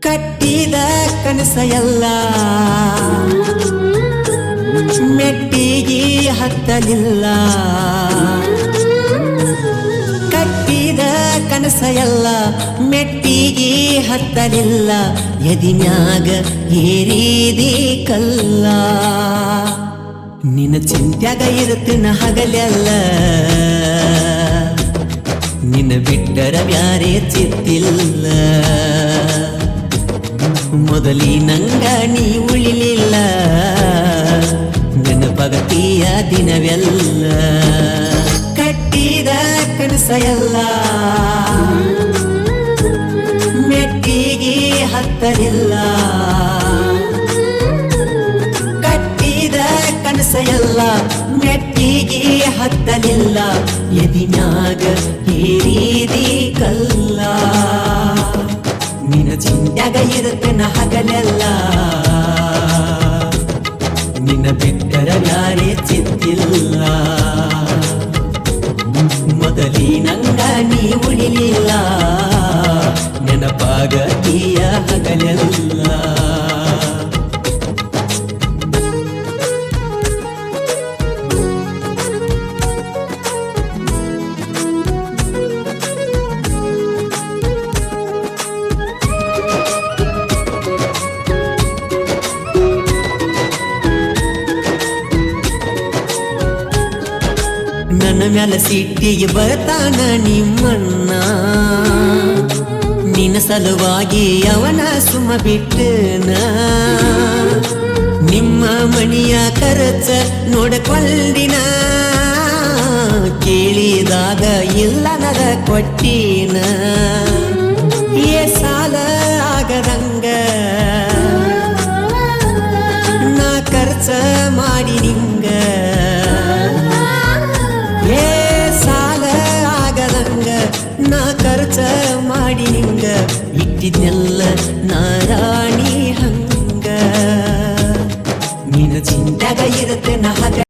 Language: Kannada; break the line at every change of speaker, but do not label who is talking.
ಕಟ್ಟಿದ ಕನಸ ಎಲ್ಲ ಮೆಟ್ಟಿಗೆ ಹತ್ತಲಿಲ್ಲ. ಕಟ್ಟಿದ ಕನಸ ಎಲ್ಲ ಮೆಟ್ಟಿಗೆ ಹತ್ತಲಿಲ್ಲ. ಎದಿನ್ಯಾಗ ಏರಿದಿ ಕಲ್ಲ. ನಿನ್ನ ಚಿಂತ್ಯಾಗ ಇರುತ್ತಿನ ಹಗಲೆಲ್ಲ ನಿನ್ನ ಬಿಟ್ಟರ ಬ್ಯಾರೆ ಚಿತ್ತಿಲ್ಲ. ಮೊದಲಿನಂಗ ನೀ ಉಳಿಲಿಲ್ಲ ನೆನಪಗತಿಯ ದಿನವೆಲ್ಲ. ಕಟ್ಟಿದ ಕನಸ ಎಲ್ಲ ಮೆಟ್ಟಿಗೆ ಹತ್ತಲಿಲ್ಲ. ಕಟ್ಟಿದ ಕನಸ ಎಲ್ಲ ಮೆಟ್ಟಿಗೆ ಹತ್ತಲಿಲ್ಲ. ಎದಿನ್ಯಾಗ ಏರಿದಿ ಕಲ್ಲ. ನಿನ್ನ ಚಿಂತ್ಯಾಗ ಇರುತ್ತನ ಹಗಲೆಲ್ಲ ನಿನ್ನ ಬಿಟ್ಟರ ಯಾರೇ ಚಿತ್ತಿಲ್ಲ. ಮೊದಲಿನಂಗ ನೀ ಉಳಿಲಿಲ್ಲ ನೆನಪಾಗತೀಯ ಹಗಲೆಲ್ಲ. ನನ್ನ ಮ್ಯಾಲ ಸಿಟ್ಟಿಗೆ ಬರ್ತಾನ ನಿಮ್ಮಣ್ಣ. ನಿನ್ನ ಸಲುವಾಗಿ ಅವನ ಸುಮ್ಮ ಬಿಟ್ಟನ. ನಿಮ್ಮ ಮಣಿಯ ಖರ್ಚ ನೋಡಕೊಂಡಿನ. ಕೇಳಿದಾಗ ಇಲ್ಲ ನಗ ಕೊಟ್ಟಿನ. ಏ ಸಾಲ ಆಗದಂಗ ನಾ ಖರ್ಚ ಮಾಡಿ ನಿಂಗ. ನಾ ಖರ್ಚ ಮಾಡಿ ನಿಂಗ ಇಟ್ಟಿದ್ನೆಲ್ಲ ನಾ